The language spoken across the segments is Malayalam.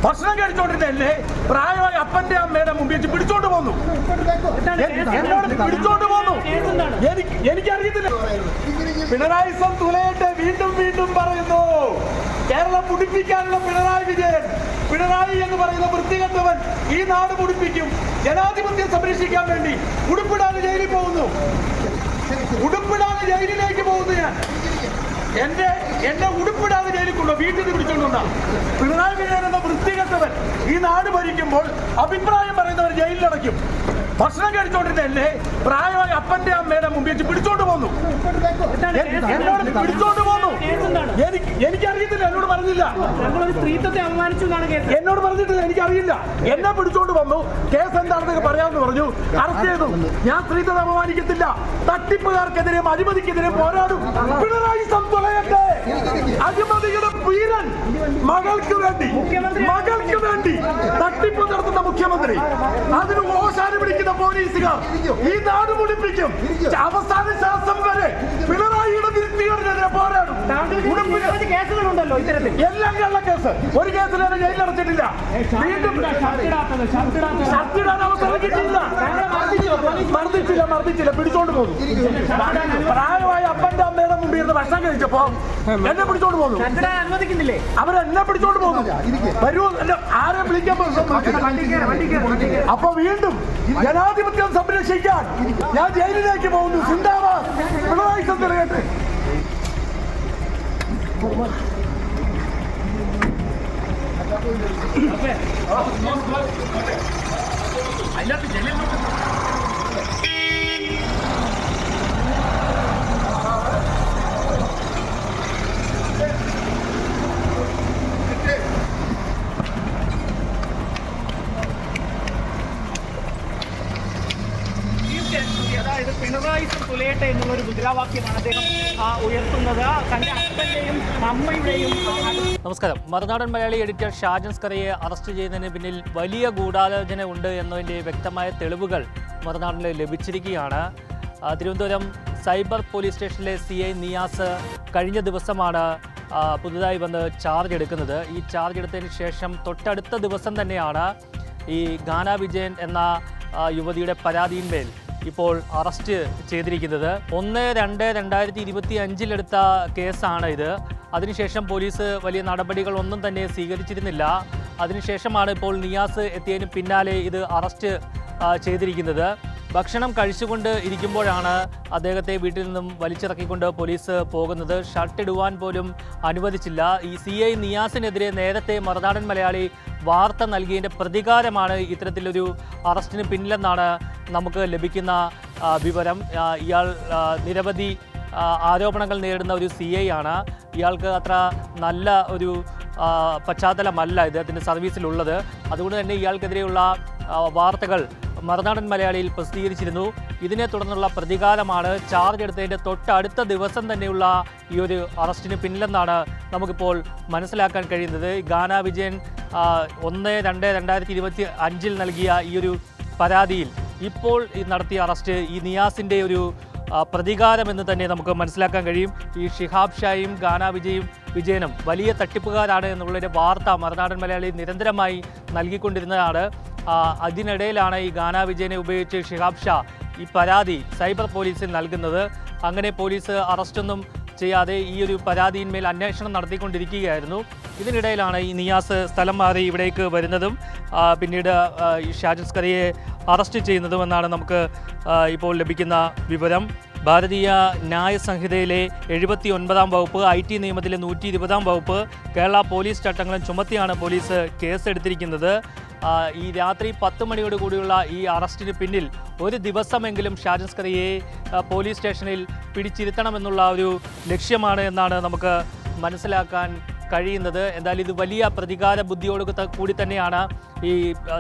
ഭക്ഷണം കഴിച്ചോണ്ടിരുന്നല്ലേ പ്രായമായ അപ്പന്റെ അമ്മയുടെ മുമ്പിൽ വെച്ച് പിടിച്ചോണ്ട് പോന്നു. എന്നോട് പിടിച്ചോണ്ട് പോന്നു. എനിക്കറിയത്തില്ല. പിണറായി തുലയട്ടെ. വീണ്ടും വീണ്ടും പറയുന്നു, കേരളം മുടിപ്പിക്കാനുള്ള പിണറായി വിജയൻ, പിണറായി എന്ന് പറയുന്ന വൃത്തികെട്ടവൻ ഈ നാട് മുടിപ്പിക്കും. ജനാധിപത്യം സംരക്ഷിക്കാൻ വേണ്ടി ഉടുപ്പിടാതെ ജയിലിൽ പോകുന്നു. ഉടുപ്പിടാതെ ജയിലിലേക്ക് പോകുന്നു. ഞാൻ എന്നെ ഉടുപ്പിടാതെ ജയിലിൽ കൊണ്ടോ വീട്ടിൽ നിന്ന് പിടിച്ചോണ്ടാ. പിണറായി വിജയൻ എന്ന വൃത്തികെട്ടവൻ ഈ നാട് ഭരിക്കുമ്പോൾ അഭിപ്രായം പറയുന്നവർ ജയിലിലടയ്ക്കും. ഭക്ഷണം കഴിച്ചോണ്ടിരുന്നല്ലേ പ്രായമായ അപ്പന്റെ അമ്മയുടെ മുമ്പിൽ വെച്ച് പിടിച്ചോണ്ട് പോന്നു. എന്നോട് പിടിച്ചോണ്ട് പോന്നു. എനിക്കറിയത്തില്ല. എന്നോട് പറഞ്ഞില്ല. എന്നോട് പറഞ്ഞിട്ടില്ല. എനിക്കറിയില്ല. എന്നെ പിടിച്ചോണ്ട് വന്നു. കേസ് എന്താണെന്നൊക്കെ പറയാമെന്ന് പറഞ്ഞു. അറസ്റ്റ് ചെയ്തു. ഞാൻ സ്ത്രീത്വത്തെ അപമാനിക്കത്തില്ല. തട്ടിപ്പുകാർക്കെതിരെയും അഴിമതിക്കെതിരെ പോരാടും. പിണറായി തുലയട്ടെ. അഴിമതിയുടെ വീരൻ മകൾക്ക് വേണ്ടി തട്ടിപ്പ് നടത്തുന്ന മുഖ്യമന്ത്രി, അതിന് ഓശാന പിടിക്കുന്ന പോലീസുകാർ ഈ നാട് മുടിപ്പിക്കും. അവസാന ശ്വാസം വരെ പിണറായിയുടെ വിരുദ്ധീകരണത്തിനെതിരെ പോരാടും. എല്ലാം കള്ള കേസ്. ഒരു കേസിൽ ജയിലടച്ചിട്ടില്ല. വീണ്ടും ഷർട്ടിടാൻ അവസരം കിട്ടിയില്ല. മർദ്ദിച്ചില്ല. പിടിച്ചോണ്ട് പോകുന്നു. പ്രായമായ അപ്പന്റെ അമ്മയുടെ മുമ്പിൽ ഇരുന്ന് ഭക്ഷണം കഴിച്ചപ്പോ എന്നെ പിടിച്ചോണ്ട് പോകുന്നു. അവരെന്നെ പിടിച്ചോണ്ട് പോകുന്നു. വരൂ, ആരെ വിളിക്കാൻ. അപ്പൊ വീണ്ടും ജനാധിപത്യം സംരക്ഷിക്കാൻ ഞാൻ ജയിലിലേക്ക് പോകുന്നു. സിന്ദാബാദ് പിണറായി തുലയട്ടെ. അതായത് പിണറായി തുലയട്ടെ എന്നുള്ളൊരു മുദ്രാവാക്യമാണ് അദ്ദേഹം ഉയർത്തുന്നത്. തന്റെ അപ്പന്റെയും അമ്മയുടെയും. നമസ്കാരം. മറുനാടൻ മലയാളി എഡിറ്റർ ഷാജൻ സ്കറിയെ അറസ്റ്റ് ചെയ്യുന്നതിന് പിന്നിൽ വലിയ ഗൂഢാലോചന ഉണ്ട് എന്നതിൻ്റെ വ്യക്തമായ തെളിവുകൾ മറുനാടിന് ലഭിച്ചിരിക്കുകയാണ്. തിരുവനന്തപുരം സൈബർ പോലീസ് സ്റ്റേഷനിലെ CI നിയാസ് കഴിഞ്ഞ ദിവസമാണ് പുതുതായി വന്ന് ചാർജ് എടുക്കുന്നത്. ഈ ചാർജ് എടുത്തതിന് ശേഷം തൊട്ടടുത്ത ദിവസം തന്നെയാണ് ഈ ഗാന വിജയൻ എന്ന യുവതിയുടെ പരാതിയിന്മേൽ ഇപ്പോൾ അറസ്റ്റ് ചെയ്തിരിക്കുന്നത്. 1/2/2025 എടുത്ത കേസാണ് ഇത്. അതിനുശേഷം പോലീസ് വലിയ നടപടികളൊന്നും തന്നെ സ്വീകരിച്ചിരുന്നില്ല. അതിനുശേഷമാണ് ഇപ്പോൾ നിയാസ് എത്തിയതിന് പിന്നാലെ ഇത് അറസ്റ്റ് ചെയ്തിരിക്കുന്നത്. ഭക്ഷണം കഴിച്ചുകൊണ്ട് ഇരിക്കുമ്പോഴാണ് അദ്ദേഹത്തെ വീട്ടിൽ നിന്നും വലിച്ചിറക്കിക്കൊണ്ട് പോലീസ് പോകുന്നത്. ഷർട്ട് ഇടുവാൻ പോലും അനുവദിച്ചില്ല. ഈ CI നിയാസിനെതിരെ നേരത്തെ മറുനാടൻ മലയാളി വാർത്ത നൽകിയതിൻ്റെ പ്രതികാരമാണ് ഇത്തരത്തിലൊരു അറസ്റ്റിന് പിന്നിലെന്നാണ് നമുക്ക് ലഭിക്കുന്ന വിവരം. ഇയാൾ നിരവധി ആരോപണങ്ങൾ നേരിടുന്ന ഒരു CI ആണ്. ഇയാൾക്ക് അത്ര നല്ല ഒരു പശ്ചാത്തലമല്ല ഇദ്ദേഹത്തിൻ്റെ സർവീസിലുള്ളത്. അതുകൊണ്ട് തന്നെ ഇയാൾക്കെതിരെയുള്ള വാർത്തകൾ മറുനാടൻ മലയാളിയിൽ പ്രസിദ്ധീകരിച്ചിരുന്നു. ഇതിനെ തുടർന്നുള്ള പ്രതികാരമാണ് ചാർജ് എടുത്തതിൻ്റെ തൊട്ടടുത്ത ദിവസം തന്നെയുള്ള ഈ ഒരു അറസ്റ്റിന് പിന്നിലെന്നാണ് നമുക്കിപ്പോൾ മനസ്സിലാക്കാൻ കഴിയുന്നത്. ഗാന വിജയൻ 1/2/2025 നൽകിയ ഈ ഒരു പരാതിയിൽ ഇപ്പോൾ നടത്തിയ അറസ്റ്റ് ഈ നിയാസിൻ്റെ ഒരു പ്രതികാരമെന്ന് തന്നെ നമുക്ക് മനസ്സിലാക്കാൻ കഴിയും. ഈ ഷിഹാബ് ഷായും ഗാന വിജയനും വലിയ തട്ടിപ്പുകാരാണ് എന്നുള്ളൊരു വാർത്ത മറുനാടൻ മലയാളി നിരന്തരമായി നൽകിക്കൊണ്ടിരുന്നതാണ്. അതിനിടയിലാണ് ഈ ഗാന വിജയനെ ഉപയോഗിച്ച് ഷിഹാബ് ഷാ ഈ പരാതി സൈബർ പോലീസിൽ നൽകുന്നത്. അങ്ങനെ പോലീസ് അറസ്റ്റൊന്നും ചെയ്യാതെ ഈ ഒരു പരാതിയിന്മേൽ അന്വേഷണം നടത്തിക്കൊണ്ടിരിക്കുകയായിരുന്നു. ഇതിനിടയിലാണ് ഈ നിയാസ് സ്ഥലം മാറി ഇവിടേക്ക് വരുന്നതും പിന്നീട് ഈ ഷാജൻ സ്കറിയെ അറസ്റ്റ് ചെയ്യുന്നതുമെന്നാണ് നമുക്ക് ഇപ്പോൾ ലഭിക്കുന്ന വിവരം. ഭാരതീയ ന്യായ സംഹിതയിലെ 79-ാം വകുപ്പ്, IT നിയമത്തിലെ 120-ാം വകുപ്പ്, കേരള പോലീസ് ചട്ടങ്ങളും ചുമത്തിയാണ് പോലീസ് കേസെടുത്തിരിക്കുന്നത്. ഈ രാത്രി 10 മണിയോടുകൂടിയുള്ള ഈ അറസ്റ്റിന് പിന്നിൽ ഒരു ദിവസമെങ്കിലും ഷാജൻ സ്കറിയെ പോലീസ് സ്റ്റേഷനിൽ പിടിച്ചിരുത്തണമെന്നുള്ള ഒരു ലക്ഷ്യമാണ് എന്നാണ് നമുക്ക് മനസ്സിലാക്കാൻ കഴിയുന്നത്. എന്തായാലും ഇത് വലിയ പ്രതികാര ബുദ്ധിയോട് കൂടി തന്നെയാണ് ഈ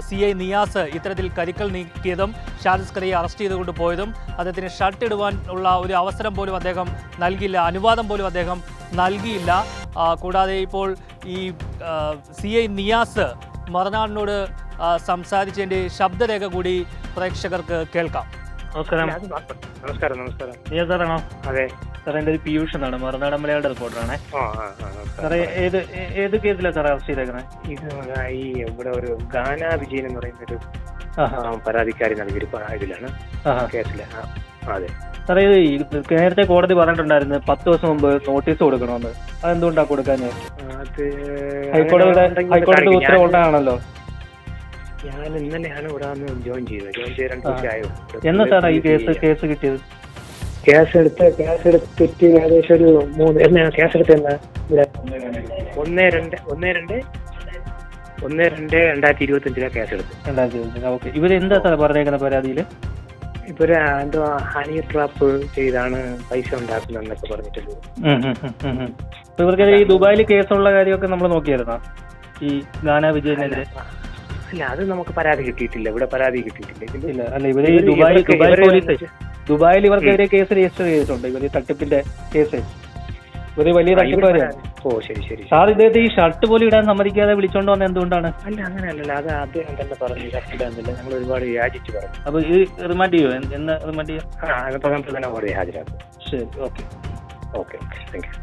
CI നിയാസ് ഇത്തരത്തിൽ കരുക്കൾ നീക്കിയതും ഷാജൻ സ്കറിയെ അറസ്റ്റ് ചെയ്തുകൊണ്ട് പോയതും. അദ്ദേഹത്തിന് ഷർട്ട് ഇടുവാൻ ഉള്ള ഒരു അവസരം പോലും അദ്ദേഹം നൽകിയില്ല, അനുവാദം പോലും അദ്ദേഹം നൽകിയില്ല. കൂടാതെ ഇപ്പോൾ ഈ CI നിയാസ് മറുനാടിനോട് സംസാരിച്ചതിൻ്റെ ശബ്ദരേഖ കൂടി പ്രേക്ഷകർക്ക് കേൾക്കാം. നമസ്കാരം. നമസ്കാരം. നിയാസാറാണോ? അതെ. സാറേ എൻ്റെ ഒരു പീയൂഷ് എന്നാണ് മറുനാടൻ മലയാളിയുടെ റിപ്പോർട്ടറാണേ. ആ സാറേ ഏത് കേസിലാണ് സാറേ അറസ്റ്റ് ചെയ്തേക്കണേ? ഇത് ഈ ഇവിടെ ഒരു ഗാന വിജയൻ എന്ന് പറയുന്ന ഒരു പരാതിക്കാരി നൽകിയൊരു ഇതിലാണ് കേസില്. അതെ സാറേ ഇത് നേരത്തെ കോടതി പറഞ്ഞിട്ടുണ്ടായിരുന്നു 10 ദിവസം മുമ്പ് നോട്ടീസ് കൊടുക്കണമെന്ന്. അതെന്തുകൊണ്ടാ കൊടുക്കാൻ? അത് ഹൈക്കോടതി ഉത്തരവ് ഉണ്ടാണല്ലോ. ഞാൻ ഇന്നലെയാണ് ഇവിടെ വന്ന് ജോയിൻ ചെയ്തത് 2 ദിവസമായോ. എന്നാ സാറേ ഈ കേസ് കിട്ടിയത്? കേസ് എടുത്തിട്ട് ഏകദേശം ഒരു 3 എന്നാ കേസ് എടുത്ത് എന്നാ ഇവിടെ 1/2/2025 കേസ് എടുത്തു. 2025. ഓക്കെ. ഇവരെന്താ സാറേ പറഞ്ഞേക്കുന്ന പരാതിയിൽ? ഇവര് എന്തോ ഹണി ട്രാപ്പ് ചെയ്താണ് പൈസ ഉണ്ടാക്കുന്നതെന്നൊക്കെ പറഞ്ഞിട്ടുള്ളൂ. ഇവർക്ക് ഈ ദുബായിൽ കേസുള്ള കാര്യമൊക്കെ നമ്മൾ നോക്കിയായിരുന്നോ ഈ ഗാന വിജയനെതിരെ? അല്ല, അത് നമുക്ക് പരാതി കിട്ടിയിട്ടില്ല. ഇവിടെ പരാതി കിട്ടിയിട്ടില്ല. ഇല്ല. അല്ല, ഇവര് ദുബായിൽ ഇവർക്കെതിരെ കേസ് രജിസ്റ്റർ ചെയ്തിട്ടുണ്ട്. ഇവര് തട്ടിപ്പിന്റെ കേസ്. ഇവര് വലിയ തട്ടിപ്പുകാരാണ്. ഓ ശരി ശരി. സാർ ഇദ്ദേഹത്തെ ഈ ഷർട്ട് പോലും ഇടാൻ സമ്മതിക്കാതെ വിളിച്ചോണ്ട് വന്ന എന്തുകൊണ്ടാണ്? അല്ല, അങ്ങനെയല്ല. അത് അദ്ദേഹം തന്നെ പറഞ്ഞു ഷർട്ട് ഇടാന്നില്ല. ഞങ്ങൾ ഒരുപാട് യാചിച്ചു പറഞ്ഞു. അപ്പൊ ഈ റിമാൻഡ് ചെയ്യോ? എന്ന് റിമാൻഡ് ചെയ്യാം? അതിപ്പോ നമുക്ക് തന്നെ കോടതി ഹാജരാക്കും. ശരി. ഓക്കെ. ഓക്കെ. Thank you.